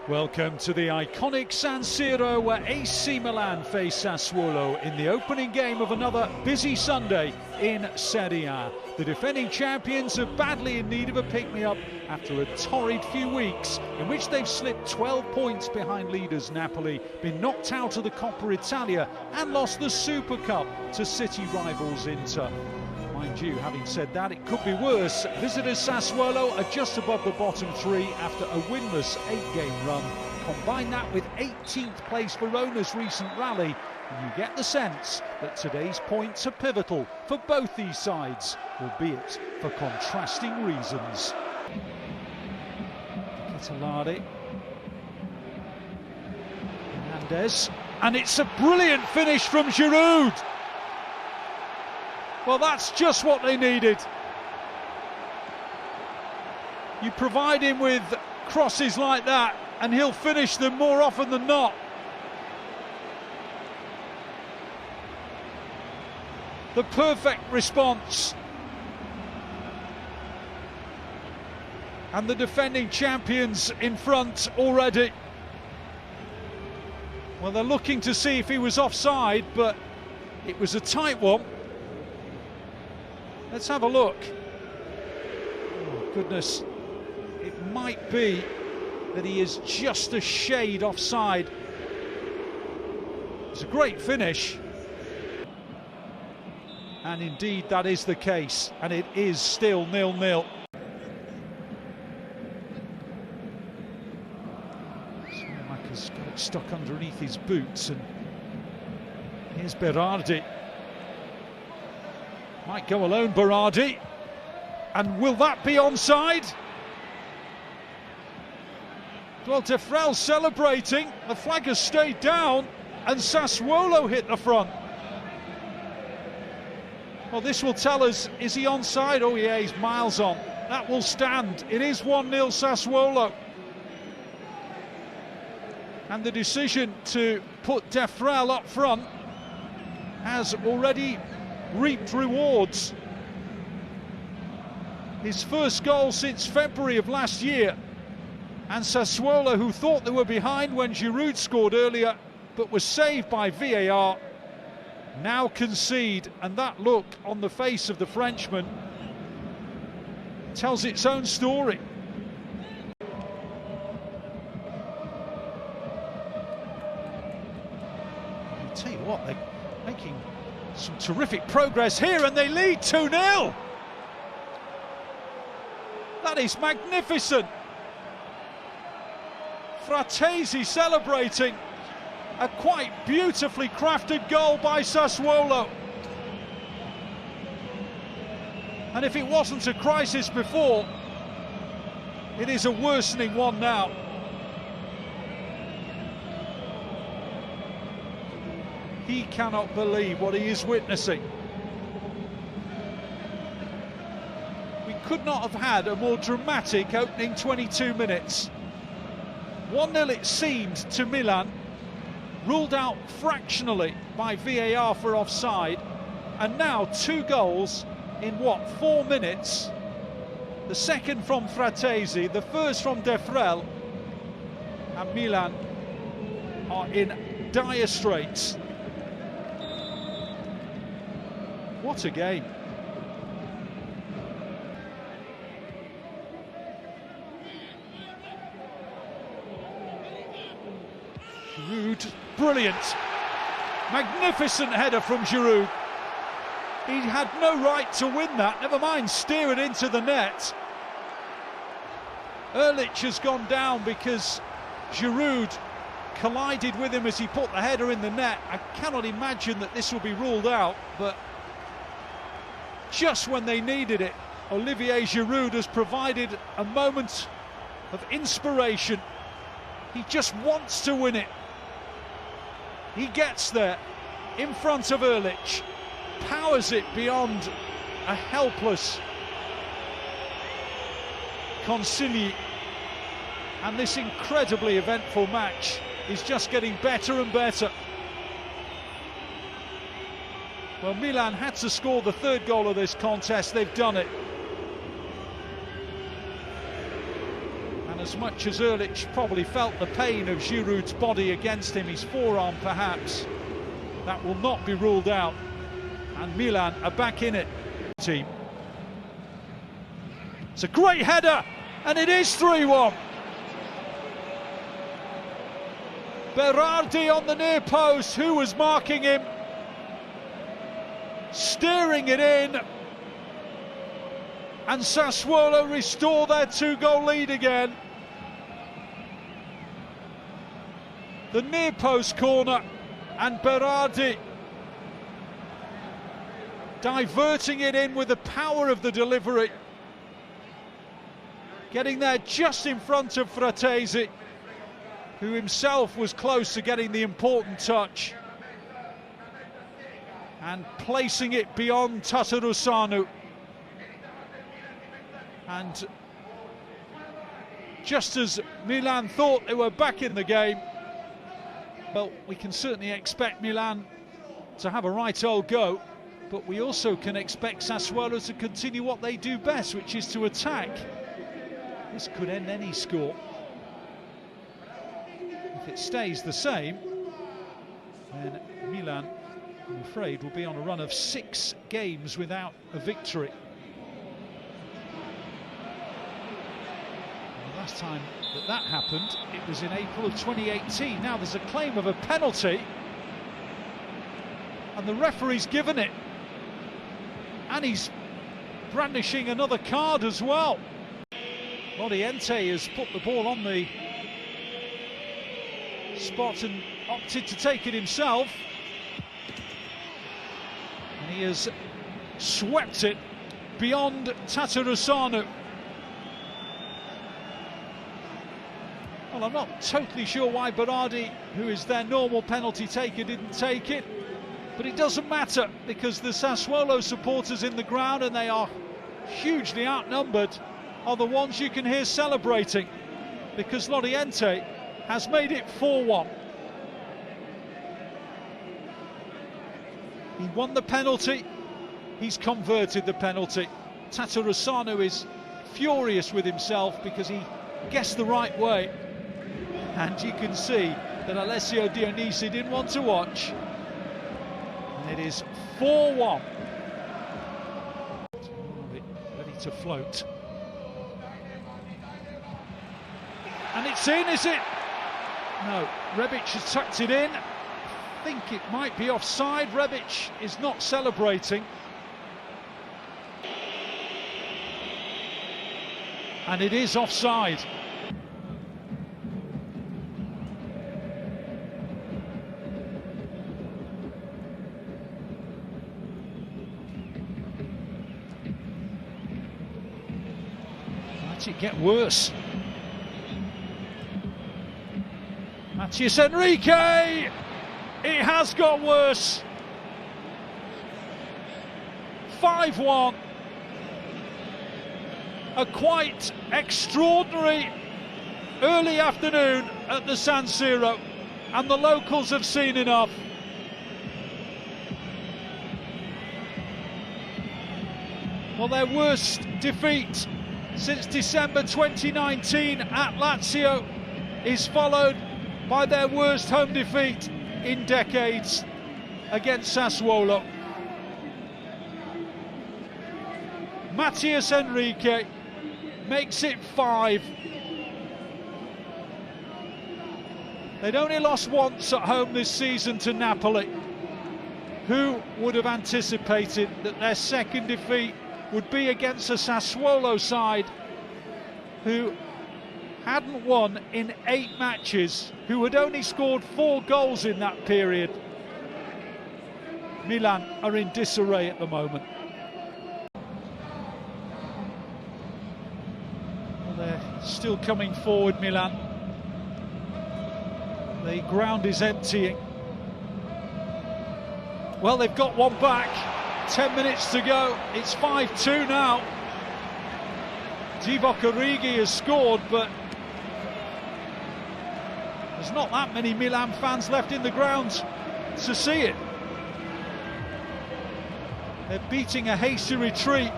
Welcome to the iconic San Siro where AC Milan face Sassuolo in the opening game of another busy Sunday in Serie A. The defending champions are badly in need of a pick-me-up after a torrid few weeks in which they've slipped 12 points behind leaders Napoli, been knocked out of the Coppa Italia and lost the Super Cup to city rivals Inter. Mind you, having said that, it could be worse. Visitors Sassuolo are just above the bottom three after a winless 8-game run. Combine that with 18th place Verona's recent rally, and you get the sense that today's points are pivotal for both these sides, albeit for contrasting reasons. Catalari. Hernandez. And it's a brilliant finish from Giroud. Well, that's just what they needed. You provide him with crosses like that and he'll finish them more often than not. The perfect response. And the defending champions in front already. Well, they're looking to see if he was offside, but it was a tight one. Let's have a look. Oh, goodness. It might be that he is just a shade offside. It's a great finish. And indeed, that is the case. And it is still 0-0. Schumacher's got it stuck underneath his boots. And here's Berardi. Might go alone, Berardi. And will that be onside? Well, Defrel celebrating. The flag has stayed down and Sassuolo hit the front. Well, this will tell us, is he onside? Oh yeah, he's miles on. That will stand. It is 1-0 Sassuolo. And the decision to put Defrel up front has already reaped rewards. His first goal since February of last year, and Sassuolo, who thought they were behind when Giroud scored earlier but was saved by VAR, now concede, and that look on the face of the Frenchman tells its own story. I'll tell you what, they're making some terrific progress here and they lead 2-0. That is magnificent. Fratesi celebrating a quite beautifully crafted goal by Sassuolo. And if it wasn't a crisis before, it is a worsening one now. He cannot believe what he is witnessing. We could not have had a more dramatic opening 22 minutes. 1-0 it seemed to Milan, ruled out fractionally by VAR for offside, and now 2 goals in what, 4 minutes? The second from Fratesi, the first from Defrel, and Milan are in dire straits. What a game. Giroud, brilliant. Magnificent header from Giroud. He had no right to win that, never mind steer it into the net. Erlich has gone down because Giroud collided with him as he put the header in the net. I cannot imagine that this will be ruled out, but just when they needed it, Olivier Giroud has provided a moment of inspiration. He just wants to win it. He gets there in front of Erlich, powers it beyond a helpless Consigli, and this incredibly eventful match is just getting better and better. Well, Milan had to score the 3rd goal of this contest. They've done it. And as much as Erlich probably felt the pain of Giroud's body against him, his forearm perhaps, that will not be ruled out. And Milan are back in it. Team. It's a great header, and it is 3-1. Berardi on the near post, who was marking him, steering it in, and Sassuolo restore their 2-goal lead again. The near post corner, and Berardi diverting it in with the power of the delivery, getting there just in front of Fratesi, who himself was close to getting the important touch, and placing it beyond Tatarusanu. And just as Milan thought they were back in the game, well, we can certainly expect Milan to have a right old go, but we also can expect Sassuolo to continue what they do best, which is to attack. This could end any score. If it stays the same, then Milan, I'm afraid, will be on a run of 6 games without a victory. And the last time that happened, it was in April of 2018. Now there's a claim of a penalty, and the referee's given it, and he's brandishing another card as well. Loriente has put the ball on the spot and opted to take it himself, and he has swept it beyond Tatarusanu. Well, I'm not totally sure why Berardi, who is their normal penalty taker, didn't take it, but it doesn't matter, because the Sassuolo supporters in the ground, and they are hugely outnumbered, are the ones you can hear celebrating, because Loriente has made it 4-1. He won the penalty, he's converted the penalty. Tatarusanu is furious with himself because he guessed the right way, and you can see that Alessio Dionisi didn't want to watch, and it is 4-1. Ready to float. And it's in, is it? No, Rebic has tucked it in. I think it might be offside. Rebic is not celebrating. And it is offside. Might it get worse? Matthias Enrique! It has got worse. 5-1. A quite extraordinary early afternoon at the San Siro, and the locals have seen enough. Well, their worst defeat since December 2019 at Lazio is followed by their worst home defeat in decades against Sassuolo. Matthias Enrique makes it 5. They'd only lost once at home this season to Napoli. Who would have anticipated that their second defeat would be against a Sassuolo side who hadn't won in 8 matches, who had only scored 4 goals in that period? Milan are in disarray at the moment. Well, they're still coming forward, Milan. The ground is emptying. Well, they've got one back. 10 minutes to go. It's 5-2 now. Divock Origi has scored, but there's not that many Milan fans left in the grounds to see it. They're beating a hasty retreat.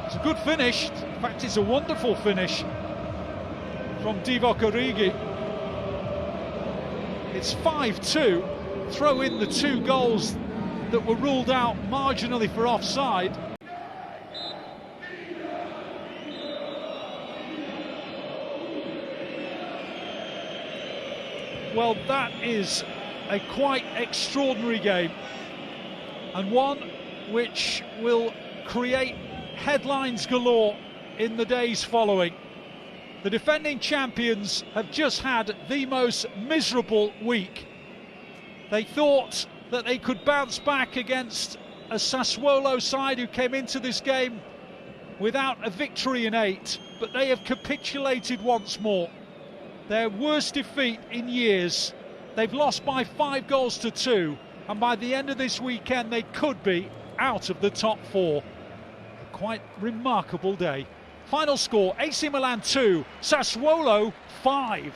It's a good finish. In fact, it's a wonderful finish. from Divock Origi. It's 5-2. Throw in the 2 goals that were ruled out marginally for offside. Well, that is a quite extraordinary game, and one which will create headlines galore in the days following. The defending champions have just had the most miserable week. They thought that they could bounce back against a Sassuolo side who came into this game without a victory in 8, but they have capitulated once more. Their worst defeat in years. They've lost by 5 goals to 2, and by the end of this weekend they could be out of the top 4. A quite remarkable day. Final score, AC Milan 2, Sassuolo 5.